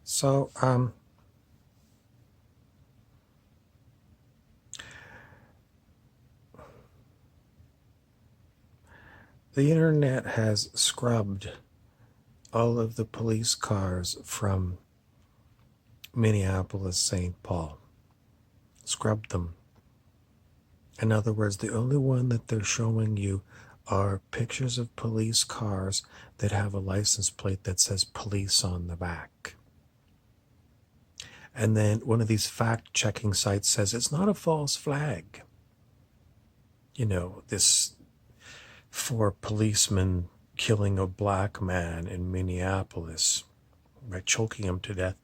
So, the internet has scrubbed all of the police cars from Minneapolis, St. Paul. Scrubbed them. In other words, the only one that they're showing you are pictures of police cars that have a license plate that says police on the back. And then one of these fact-checking sites says it's not a false flag. You know, this 4 policemen killing a black man in Minneapolis by choking him to death.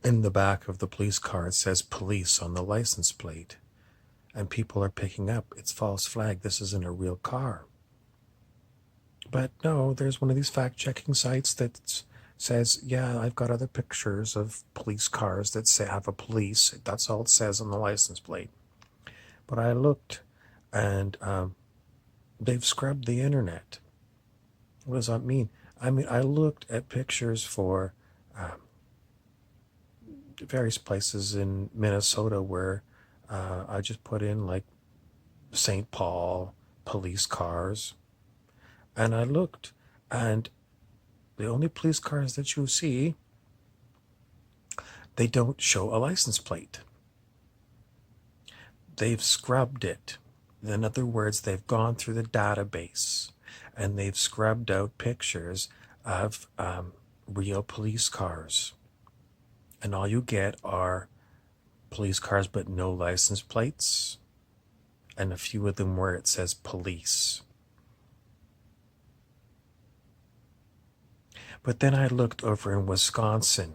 In the back of the police car, it says police on the license plate. And people are picking up, it's false flag, this isn't a real car. But no, there's one of these fact-checking sites that says, yeah, I've got other pictures of police cars that say have a police. That's all it says on the license plate. But I looked, and they've scrubbed the internet. What does that mean? I mean, I looked at pictures for various places in Minnesota where I just put in like St. Paul police cars, and I looked, and the only police cars that you see, they don't show a license plate. They've scrubbed it. In other words, they've gone through the database and they've scrubbed out pictures of real police cars. And all you get are police cars but no license plates, and a few of them where it says police. But then I looked over in Wisconsin.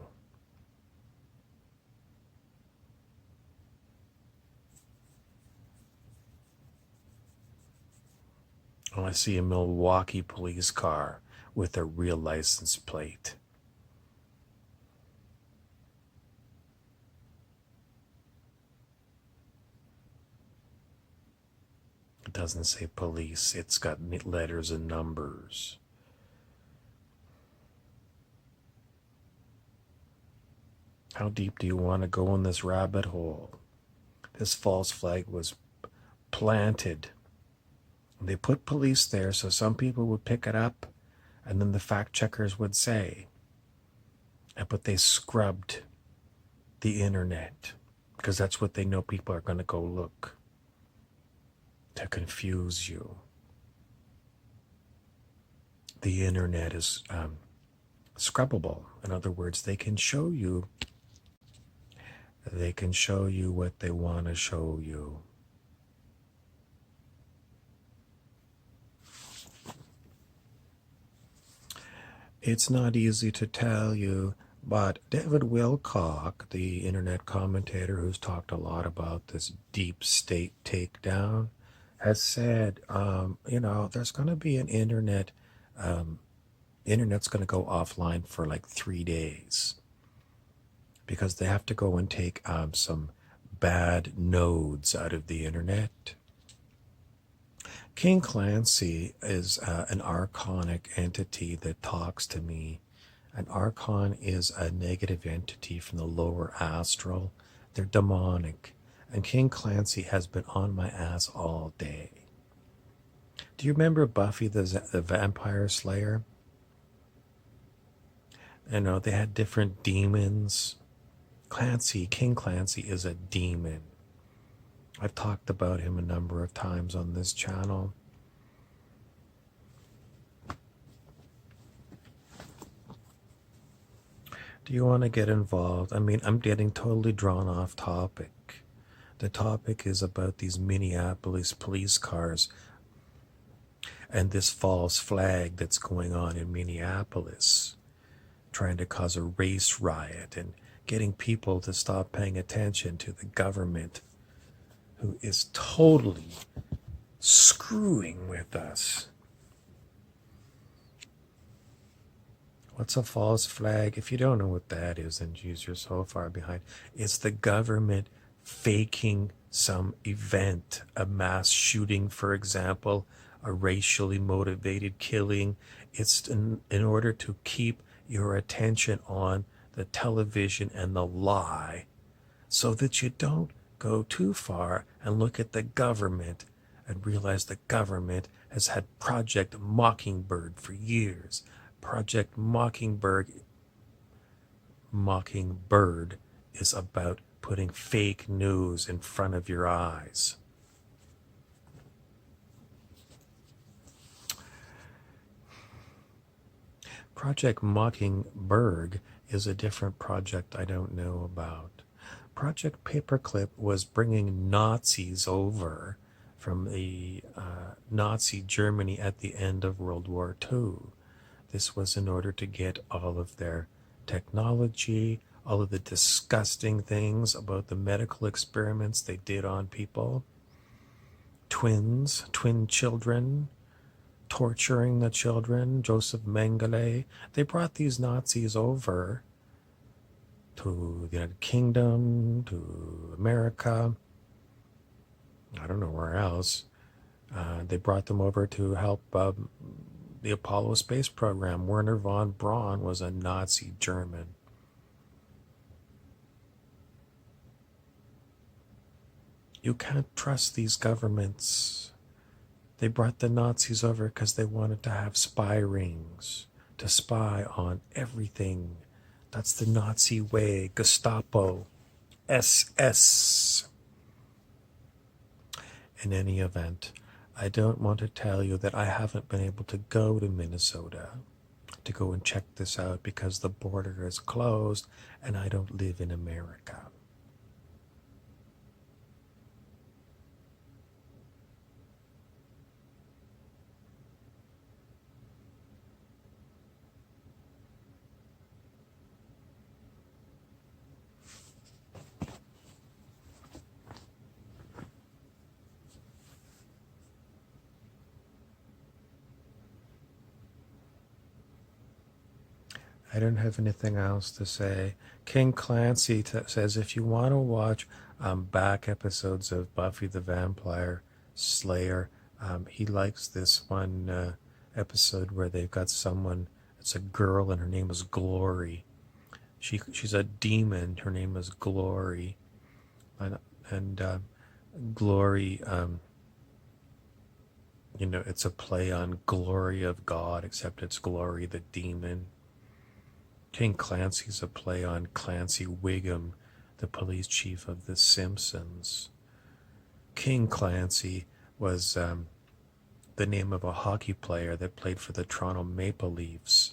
Oh, I see a Milwaukee police car with a real license plate. It doesn't say police, it's got letters and numbers. How deep do you want to go in this rabbit hole? This false flag was planted. They put police there so some people would pick it up, and then the fact checkers would say, but they scrubbed the internet because that's what they know people are going to go look, to confuse you. The internet is scrubbable. In other words, they can show you what they want to show you. It's not easy to tell you, but David Wilcock, the internet commentator who's talked a lot about this deep state takedown, has said, there's going to be an internet's going to go offline for like 3 days because they have to go and take some bad nodes out of the internet. King Clancy is an archonic entity that talks to me. An archon is a negative entity from the lower astral. They're demonic. And King Clancy has been on my ass all day. Do you remember Buffy the Vampire Slayer? They had different demons. King Clancy is a demon. I've talked about him a number of times on this channel. Do you want to get involved? I mean, I'm getting totally drawn off topic. The topic is about these Minneapolis police cars and this false flag that's going on in Minneapolis, trying to cause a race riot and getting people to stop paying attention to the government, who is totally screwing with us. What's a false flag? If you don't know what that is, then geez, you're so far behind. It's the government faking some event, a mass shooting, for example, a racially motivated killing. It's in order to keep your attention on the television, and the lie, so that you don't go too far and look at the government and realize the government has had Project Mockingbird for years. Project Mockingbird is about putting fake news in front of your eyes. Project Mockingbird is a different project I don't know about. Project Paperclip was bringing Nazis over from the Nazi Germany at the end of World War II. This was in order to get all of their technology, all of the disgusting things about the medical experiments they did on people, twin children, torturing the children, Joseph Mengele. They brought these Nazis over to the United Kingdom, to America, I don't know where else. They brought them over to help the Apollo space program. Werner von Braun was a Nazi German. You can't trust these governments. They brought the Nazis over because they wanted to have spy rings, to spy on everything. That's the Nazi way. Gestapo, SS. In any event, I don't want to tell you that I haven't been able to go to Minnesota to go and check this out because the border is closed and I don't live in America. I don't have anything else to say. King Clancy says if you want to watch back episodes of Buffy the Vampire Slayer, he likes this one episode where they've got someone, it's a girl and her name is Glory. She's a demon, her name is Glory. And Glory, it's a play on Glory of God, except it's Glory the demon. King Clancy's a play on Clancy Wiggum, the police chief of The Simpsons. King Clancy was the name of a hockey player that played for the Toronto Maple Leafs.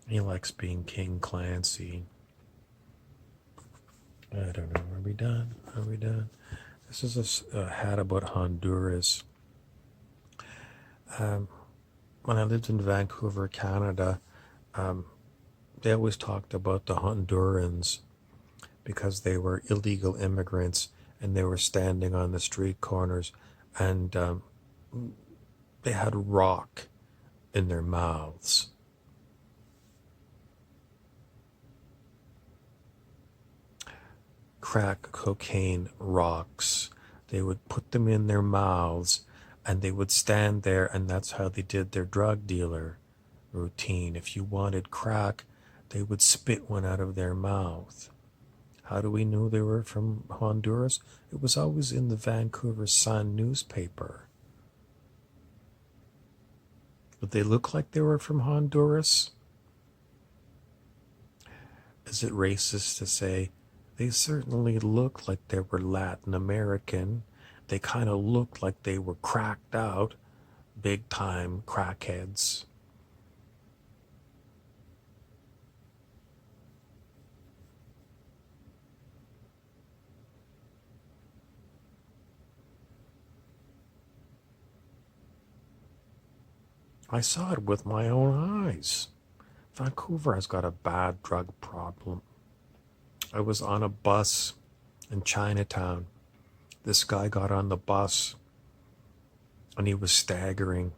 He likes being King Clancy. I don't know. Are we done? This is a hat about Honduras. When I lived in Vancouver, Canada, they always talked about the Hondurans because they were illegal immigrants and they were standing on the street corners and they had rock in their mouths. Crack cocaine rocks. They would put them in their mouths and they would stand there, and that's how they did their drug dealer routine. If you wanted crack, they would spit one out of their mouth. How do we know they were from Honduras? It was always in the Vancouver Sun newspaper. Would they look like they were from Honduras? Is it racist to say they certainly looked like they were Latin American? They kind of looked like they were cracked out, big time crackheads. I saw it with my own eyes. Vancouver has got a bad drug problem. I was on a bus in Chinatown. This guy got on the bus and he was staggering.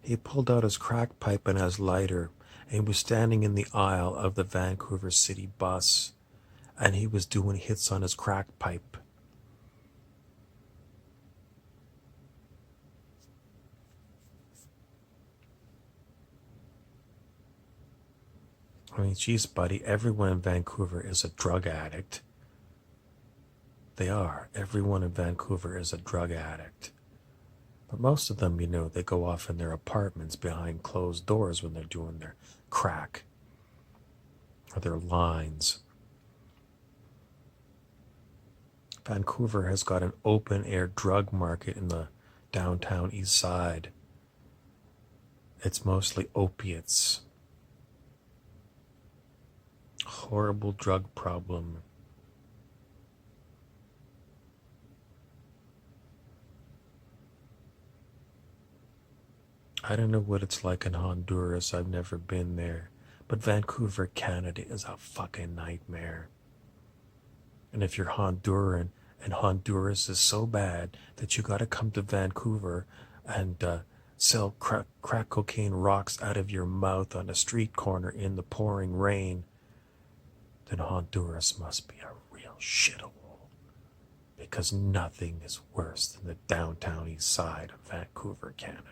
He pulled out his crack pipe and his lighter, and he was standing in the aisle of the Vancouver City bus, and he was doing hits on his crack pipe. I mean, geez, buddy, everyone in Vancouver is a drug addict. They are. Everyone in Vancouver is a drug addict. But most of them, they go off in their apartments behind closed doors when they're doing their crack or their lines. Vancouver has got an open air drug market in the downtown east side. It's mostly opiates. Horrible drug problem. I don't know what it's like in Honduras. I've never been there. But Vancouver, Canada is a fucking nightmare. And if you're Honduran and Honduras is so bad that you got to come to Vancouver and sell crack cocaine rocks out of your mouth on a street corner in the pouring rain, then Honduras must be a real shithole. Because nothing is worse than the downtown east side of Vancouver, Canada.